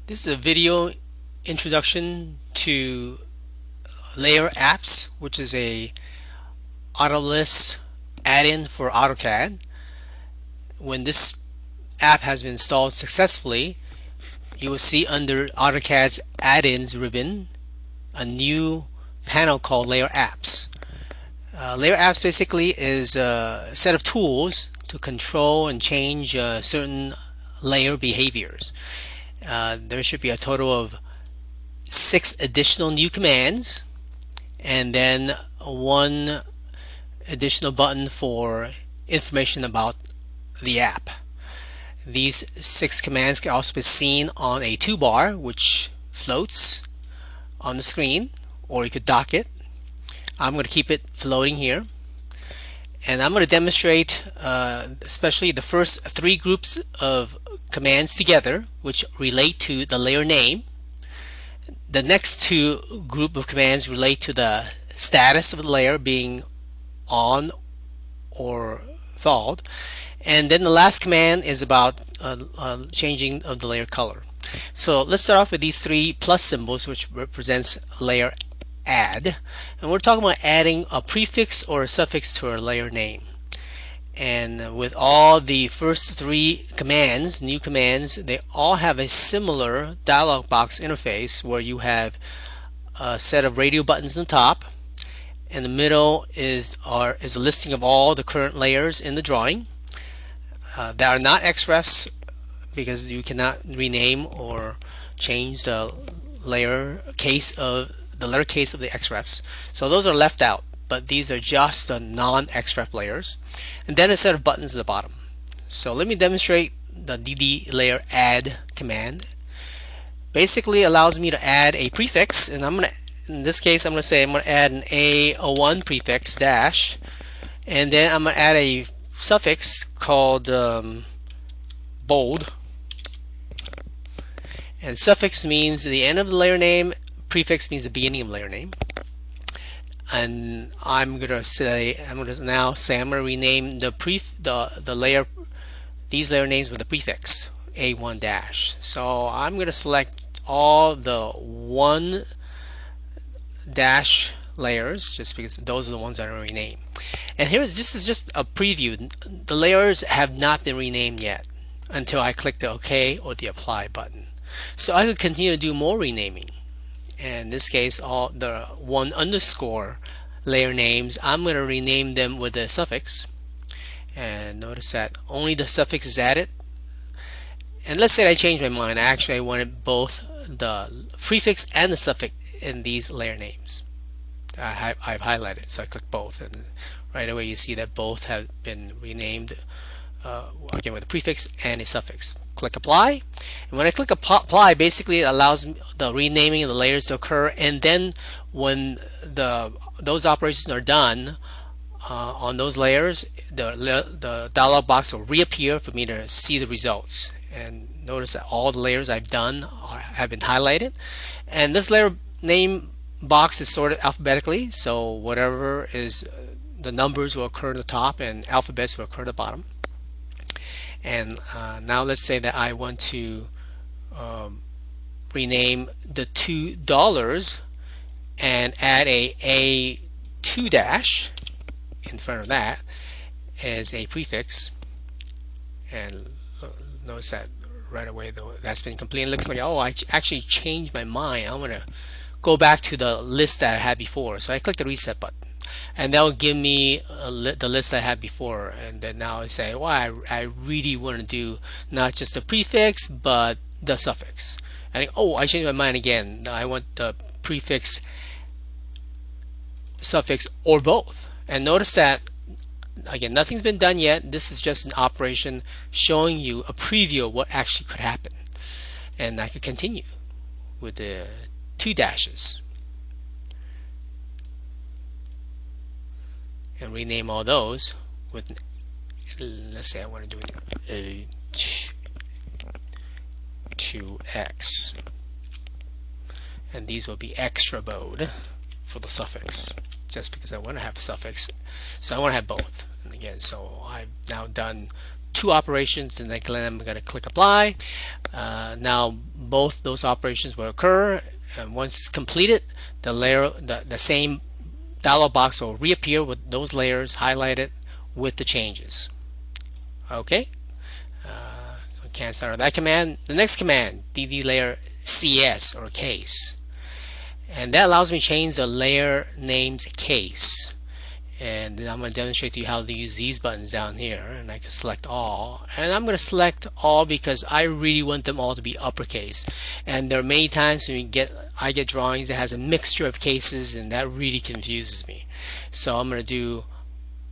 This is a video introduction to LayerApps, which is a Autodesk add-in for AutoCAD. When this app has been installed successfully, you will see under AutoCAD's add-ins ribbon a new panel called LayerApps. LayerApps basically is a set of tools to control and change certain layer behaviors. There should be a total of 6 additional new commands and then one additional button for information about the app. These 6 commands can also be seen on a toolbar which floats on the screen, or you could dock it. I'm going to keep it floating here, and I'm going to demonstrate especially the first 3 groups of commands together which relate to the layer name. The next 2 group of commands relate to the status of the layer being on or thawed, and then the last command is about changing of the layer color. So let's start off with these 3 plus symbols, which represents layer add, and we're talking about adding a prefix or a suffix to our layer name. And with all the first 3 commands, new commands, they all have a similar dialog box interface where you have a set of radio buttons on the top. In the middle is a listing of all the current layers in the drawing that are not XREFs, because you cannot rename or change the layer case of the letter case of the XREFs. So those are left out, but these are just the non-XREF layers. And then a set of buttons at the bottom. So let me demonstrate the DDLyrAdd command. Basically allows me to add a prefix, and in this case I'm going to add an A01 prefix dash, and then I'm going to add a suffix called bold. And suffix means the end of the layer name, prefix means the beginning of the layer name. And I'm going to now rename the layer, these layer names with the prefix A1 dash. So I'm going to select all the 1 dash layers, just because those are the ones that are renamed. And this is just a preview. The layers have not been renamed yet until I click the OK or the Apply button. So I could continue to do more renaming. In this case, all the 1 underscore layer names, I'm going to rename them with a suffix. And notice that only the suffix is added. And let's say I change my mind. I wanted both the prefix and the suffix in these layer names. I've highlighted, so I click both, and right away you see that both have been renamed, again with a prefix and a suffix. Click Apply, and when I click Apply, basically it allows the renaming of the layers to occur, and then when those operations are done on those layers, the dialog box will reappear for me to see the results. And notice that all the layers I've done have been highlighted, and this layer name box is sorted alphabetically, so whatever is the numbers will occur at the top and alphabets will occur at the bottom. And now let's say that I want to rename the $2 and add a A2 dash in front of that as a prefix. And notice that right away, though, that's been completed. It looks like, oh, I actually changed my mind. I'm going to go back to the list that I had before. So I click the reset button, and that will give me the list I had before. And then now I say, well, I really want to do not just the prefix but the suffix. And oh, I changed my mind again. I want the prefix, suffix, or both. And notice that again, nothing's been done yet. This is just an operation showing you a preview of what actually could happen. And I could continue with the 2 dashes and rename all those with, let's say I want to do a 2x, and these will be extra bold for the suffix, just because I want to have a suffix. So I want to have both. And again, so I've now done 2 operations, and then I'm going to click Apply. Now both those operations will occur, and once it's completed, the same dialog box will reappear with those layers highlighted with the changes. Okay, cancel out of that command. The next command, DDLyrCS or case, and that allows me to change the layer name's case. And I'm going to demonstrate to you how to use these buttons down here, and I can select all, and I'm going to select all because I really want them all to be uppercase. And there are many times when I get drawings that has a mixture of cases, and that really confuses me. So I'm going to do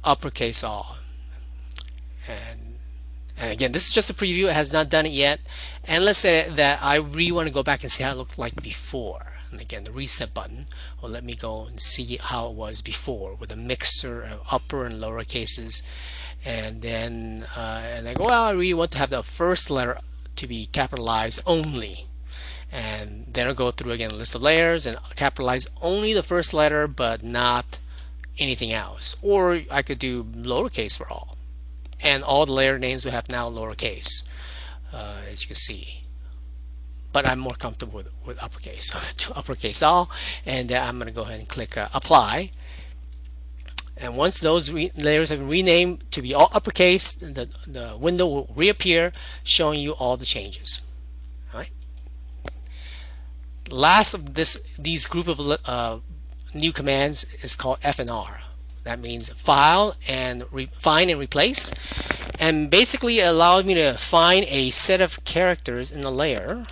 uppercase all. And again, this is just a preview. It has not done it yet. And let's say that I really want to go back and see how it looked like before. And again, the reset button will let me go and see how it was before with a mixture of upper and lower cases. And then and I go, well, I really want to have the first letter to be capitalized only. And then I'll go through again a list of layers and capitalize only the first letter but not anything else. Or I could do lowercase for all. And all the layer names will have now lowercase, as you can see. But I'm more comfortable with uppercase. So to uppercase all, and I'm going to go ahead and click apply. And once those layers have been renamed to be all uppercase, the window will reappear showing you all the changes. All right. Last of these group of new commands is called F&R. That means file and find and replace, and basically it allowed me to find a set of characters in a layer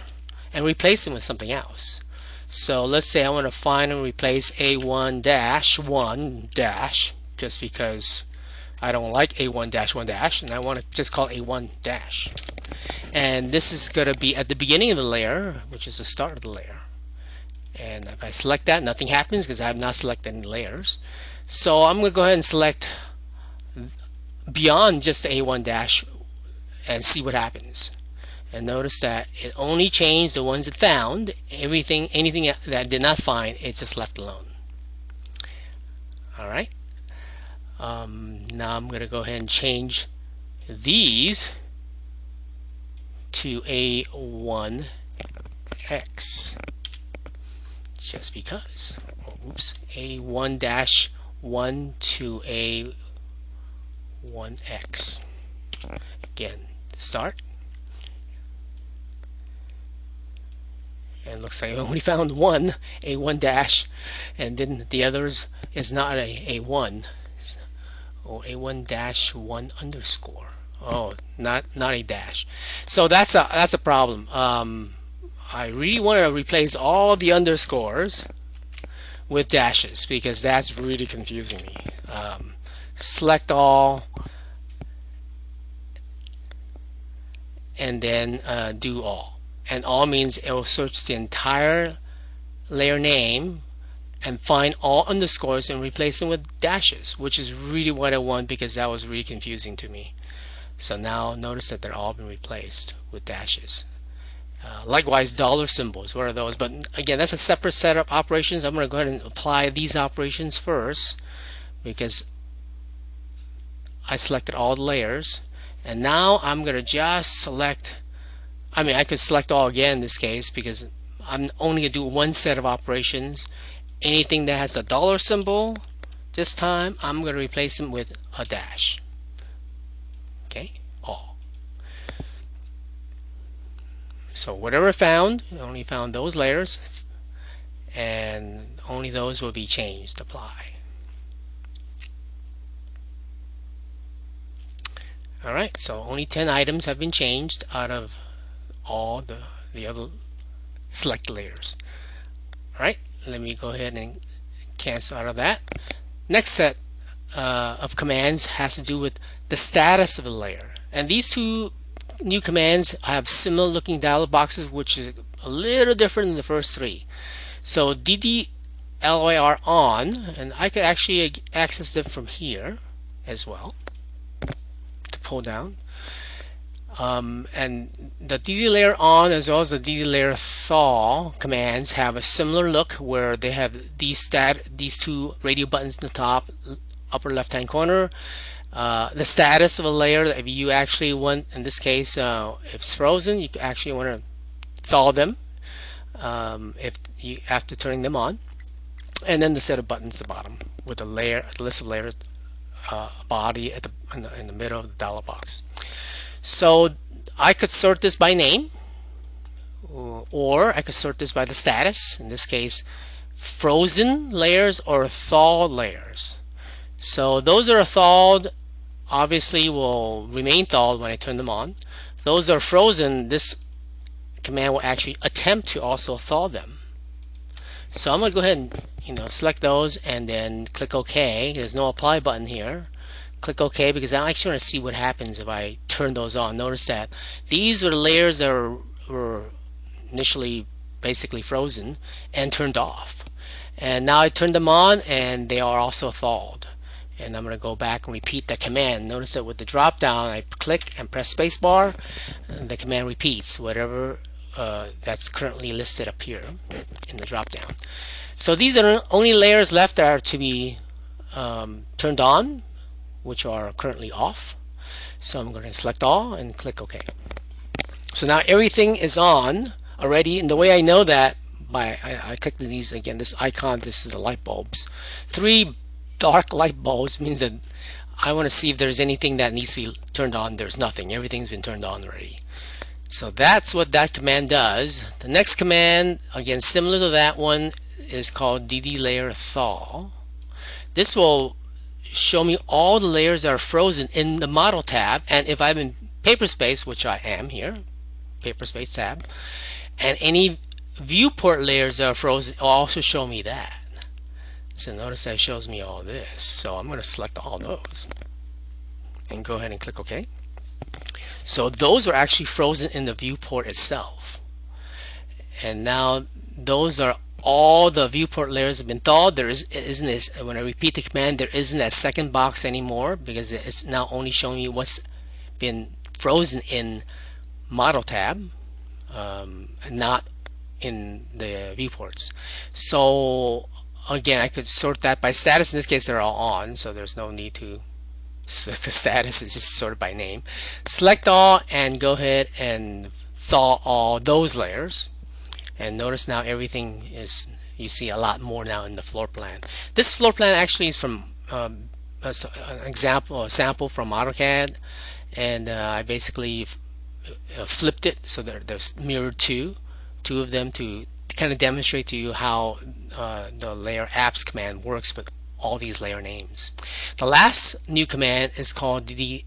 and replace them with something else. So let's say I want to find and replace A1-1- just because I don't like A1-1- and I want to just call it A1-. And this is going to be at the beginning of the layer, which is the start of the layer. And if I select that, nothing happens because I have not selected any layers. So I'm going to go ahead and select beyond just A1- and see what happens. And notice that it only changed the ones it found. Anything that did not find, it just left alone. Alright. Now I'm going to go ahead and change these to A1X. Just because. Oops. A1-1 to A1X. Again, start. And it looks like I only found one, A1-, and then the others is not A1. Or A1-1 _. Oh, not a dash. So that's a problem. I really want to replace all the underscores with dashes because that's really confusing me. Select all and then do all. And all means it will search the entire layer name and find all underscores and replace them with dashes, which is really what I want because that was really confusing to me. So now notice that they're all been replaced with dashes. Likewise, dollar symbols, what are those? But again, that's a separate set of operations. I'm going to go ahead and apply these operations first because I selected all the layers. And now I'm going to just select, I could select all again in this case because I'm only going to do one set of operations. Anything that has the dollar symbol, this time I'm going to replace them with a dash. Okay, all. So whatever I found, I only found those layers, and only those will be changed. Apply. Alright, so only 10 items have been changed out of all the other select layers. Alright, let me go ahead and cancel out of that. Next set of commands has to do with the status of the layer. And these two new commands have similar looking dialog boxes, which is a little different than the first three. So DDLyrOn, and I could actually access them from here as well to pull down. And the DDLyrOn as well as the DDLyrTh commands have a similar look where they have these two radio buttons in the top upper left hand corner. The status of a layer, if you actually want, in this case, if it's frozen, you actually want to thaw them if you after turning them on, and then the set of buttons at the bottom with a list of layers body at in the middle of the dialog box. So I could sort this by name, or I could sort this by the status. In this case, frozen layers or thawed layers. So those that are thawed obviously will remain thawed when I turn them on. Those that are frozen, this command will actually attempt to also thaw them. So I'm going to go ahead and select those and then click OK. There's no apply button here. Click OK because I actually want to see what happens if I turn those on. Notice that these are the layers that were initially basically frozen and turned off. And now I turned them on and they are also thawed. And I'm going to go back and repeat the command. Notice that with the drop down, I click and press spacebar, and the command repeats whatever that's currently listed up here in the drop down. So these are the only layers left that are to be turned on, which are currently off. So I'm going to select all and click OK. So now everything is on already, and the way I know that I clicked on these again. This icon, this is the light bulbs. 3 dark light bulbs means that I want to see if there's anything that needs to be turned on. There's nothing. Everything's been turned on already. So that's what that command does. The next command, again similar to that one, is called DDLyrTh. This will show me all the layers that are frozen in the model tab, and if I'm in paper space, which I am here, paper space tab, and any viewport layers that are frozen will also show me that. So notice that it shows me all this. So I'm going to select all those and go ahead and click OK. So those are actually frozen in the viewport itself. And now those are all the viewport layers have been thawed. There isn't this, when I repeat the command, there isn't that second box anymore because it's now only showing me what's been frozen in model tab, not in the viewports. So again, I could sort that by status. In this case, they're all on, so there's no need to sort the status. It's just sorted by name. Select all and go ahead and thaw all those layers. And notice now everything is, you see a lot more now in the floor plan. This floor plan actually is from an example, a sample from AutoCAD, and I basically flipped it so that there's mirrored two of them to kind of demonstrate to you how the LayerApps command works with all these layer names. The last new command is called DDLyrVpC,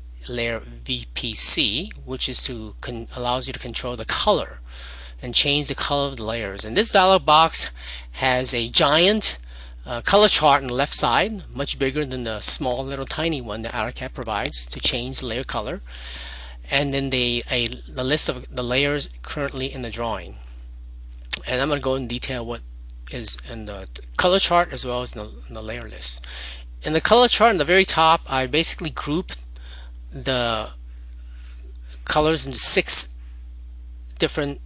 which is to allows you to control the color and change the color of the layers. And this dialog box has a giant color chart on the left side, much bigger than the small little tiny one that AutoCAD provides to change the layer color, and then the list of the layers currently in the drawing. And I'm going to go in detail what is in the color chart as well as in the layer list. In the color chart in the very top, I basically grouped the colors into 6 different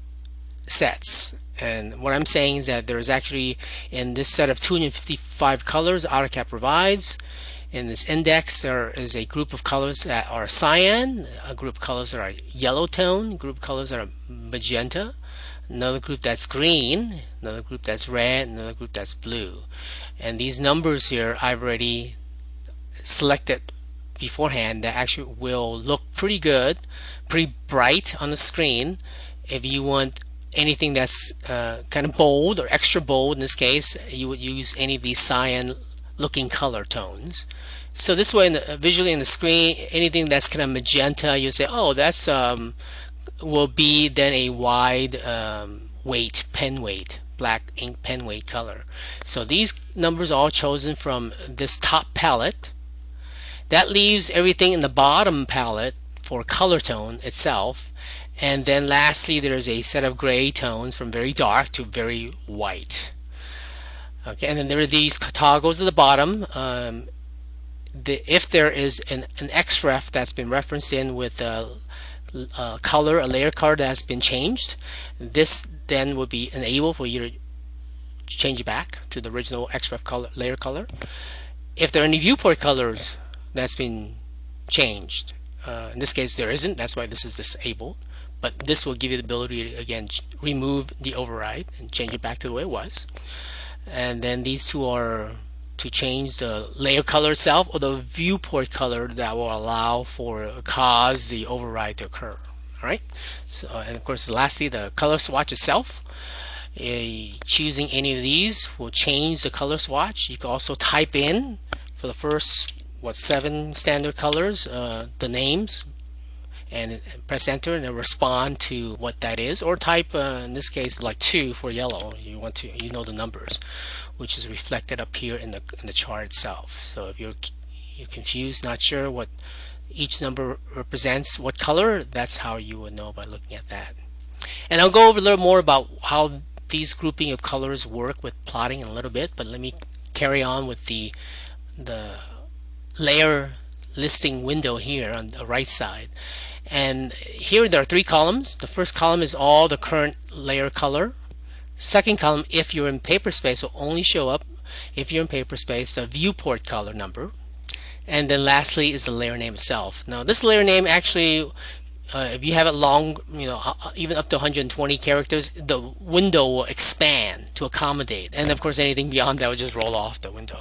sets. And what I'm saying is that there's actually, in this set of 255 colors AutoCAD provides, in this index there is a group of colors that are cyan, a group of colors that are yellow tone, a group of colors that are magenta, another group that's green, another group that's red, another group that's blue. And these numbers here I've already selected beforehand that actually will look pretty good, pretty bright on the screen. If you want anything that's kind of bold or extra bold, in this case you would use any of these cyan looking color tones. So this way visually in the screen, anything that's kind of magenta, you say, oh, that's will be then a wide weight, pen weight, black ink pen weight color. So these numbers are all chosen from this top palette. That leaves everything in the bottom palette for color tone itself. And then lastly, there's a set of gray tones from very dark to very white. Okay, and then there are these toggles at the bottom. If there is an XREF that's been referenced in with a layer color that's been changed, this then would be enabled for you to change it back to the original XREF color, layer color. If there are any viewport colors that's been changed, in this case there isn't, that's why this is disabled. but this will give you the ability to again remove the override and change it back to the way it was. And then these two are to change the layer color itself or the viewport color that will allow for cause the override to occur. All right. So, and of course, lastly, the color swatch itself. Choosing any of these will change the color swatch. You can also type in for the first 7 standard colors the names and press enter and then respond to what that is, or type in this case like 2 for yellow. You want to the numbers, which is reflected up here in the chart itself. So if you're confused, not sure what each number represents, what color, that's how you would know by looking at that. And I'll go over a little more about how these grouping of colors work with plotting in a little bit, but let me carry on with the layer listing window here on the right side. And here there are 3 columns. The first column is all the current layer color. Second column, if you're in paper space, will only show up if you're in paper space the viewport color number. And then lastly is the layer name itself. Now this layer name actually, if you have it long, even up to 120 characters, the window will expand to accommodate, and of course anything beyond that will just roll off the window.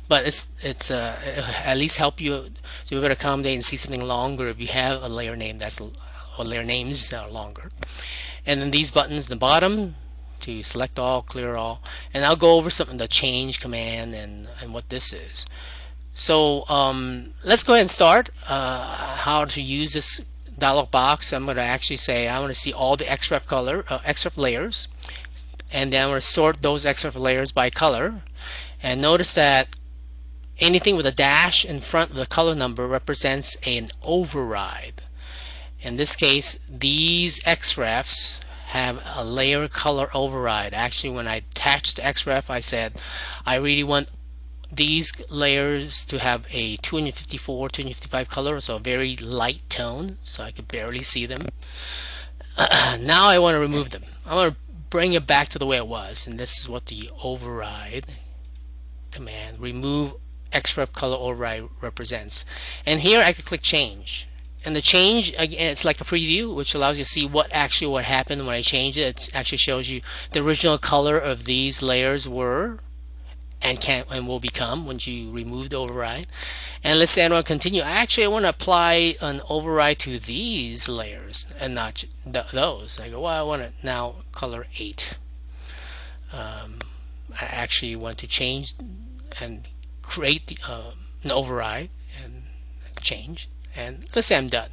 But it's at least help you to be able to accommodate and see something longer if you have a layer name or layer names that are longer. And then these buttons, the bottom, to select all, clear all, and I'll go over the change command and what this is. So let's go ahead and start how to use this dialog box. I'm going to actually say I want to see all the XREF color, XREF layers, and then I'm going to sort those XREF layers by color. And notice that anything with a dash in front of the color number represents an override. In this case, these XREFs have a layer color override. Actually, when I attached the XREF, I said I really want these layers to have a 254, 255 color, so a very light tone, so I could barely see them. Now I want to remove them. I want to bring it back to the way it was, and this is what the override command, remove XREF color override, represents. And here I could click change. And the change, again, it's like a preview, which allows you to see what happened when I changed it. It actually shows you the original color of these layers were and will become once you remove the override. And let's say I want to continue. I want to apply an override to these layers and not those. I go, well, I want to now color 8. I actually want to change and create an override and change. And let's say I'm done.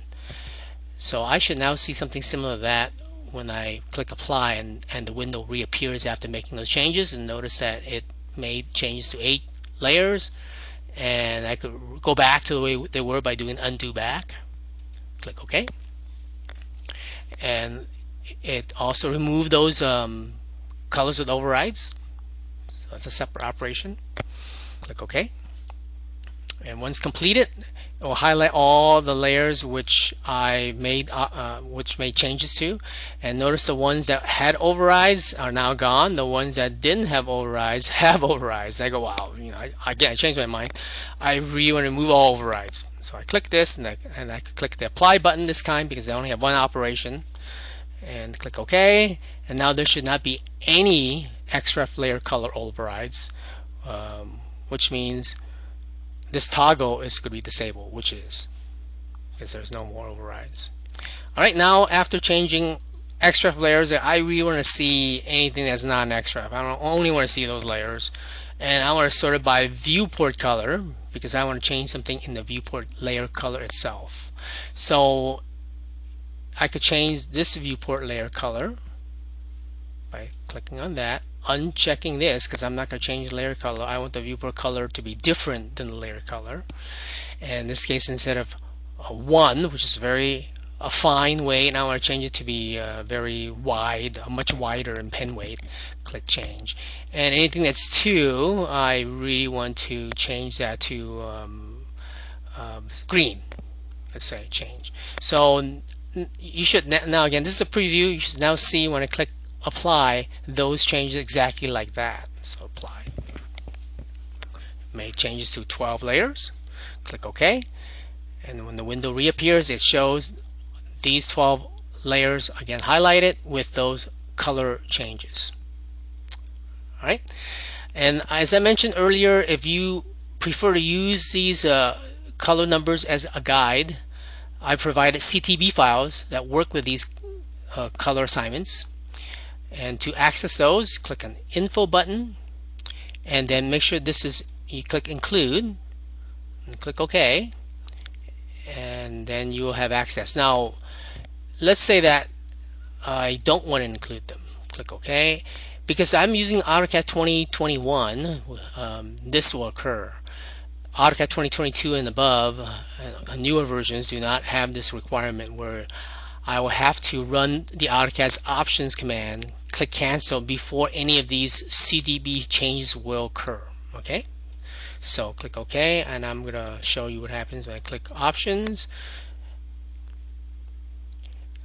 So I should now see something similar to that when I click apply, and the window reappears after making those changes. And notice that it made changes to 8 layers, and I could go back to the way they were by doing undo back. Click OK, and it also removed those colors with overrides, so it's a separate operation. Click OK, and once completed, it will highlight all the layers which I made changes to, and notice the ones that had overrides are now gone. The ones that didn't have overrides have overrides. I go, wow, I changed my mind. I really want to remove all overrides. So I click this, and I could click the apply button this time because I only have one operation, and click OK. And now there should not be any XREF layer color overrides, which means this toggle is going to be disabled, which is because there's no more overrides. Alright, now after changing XREF layers, I really want to see anything that's not an XREF. I don't only want to see those layers, and I want to sort it by viewport color because I want to change something in the viewport layer color itself. So I could change this viewport layer color by clicking on that, unchecking this because I'm not going to change layer color. I want the viewport color to be different than the layer color. And in this case, instead of 1, which is a fine weight, now I want to change it to be very wide, much wider in pen weight. Click change. And anything that's 2, I really want to change that to green. Let's say change. So you should now, again, this is a preview. You should now see when I click apply, those changes exactly like that. So apply. Made changes to 12 layers. Click OK. And when the window reappears, it shows these 12 layers again highlighted with those color changes. All right, and as I mentioned earlier, if you prefer to use these color numbers as a guide, I provided CTB files that work with these color assignments. And to access those, click on Info button, and then make sure this is, you click Include, and click OK, and then you will have access. Now, let's say that I don't want to include them. Click OK. Because I'm using AutoCAD 2021, this will occur. AutoCAD 2022 and above, newer versions do not have this requirement where I will have to run the AutoCAD's options command, click cancel before any of these CTB changes will occur. Okay, so click OK, and I'm going to show you what happens when I click options.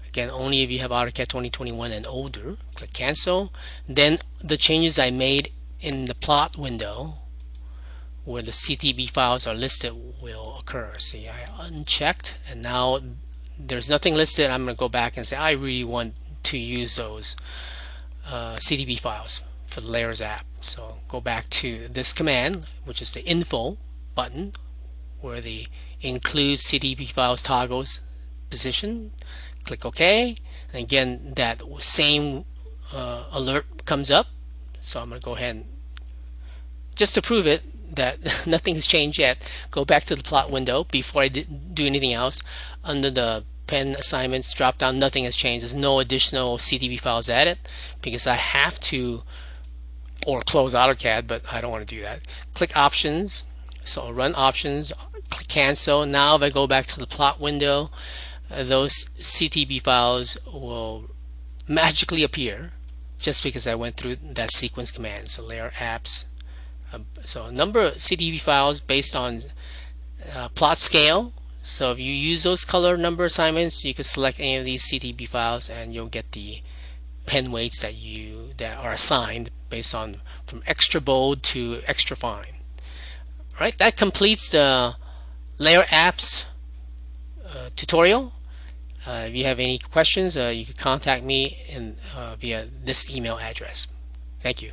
Again, only if you have AutoCAD 2021 and older. Click cancel. Then the changes I made in the plot window where the CTB files are listed will occur. See, I unchecked, and now there's nothing listed. I'm going to go back and say I really want to use those CTB files for the Layers app. So go back to this command, which is the Info button, where the Include CTB Files toggles position. Click OK, and again that same alert comes up. So I'm going to go ahead and, just to prove it that nothing has changed yet, go back to the plot window before I do anything else. Under the pen assignments drop down, nothing has changed. There's no additional CTB files added because I have to, or close AutoCAD, but I don't want to do that. Click options, so run options, click cancel. Now if I go back to the plot window, those CTB files will magically appear just because I went through that sequence command. So LayerApps, so a number of CTB files based on plot scale. So if you use those color number assignments, you can select any of these CTB files and you'll get the pen weights that are assigned based on from extra bold to extra fine. All right, that completes the LayerApps tutorial. If you have any questions, you can contact me via this email address. Thank you.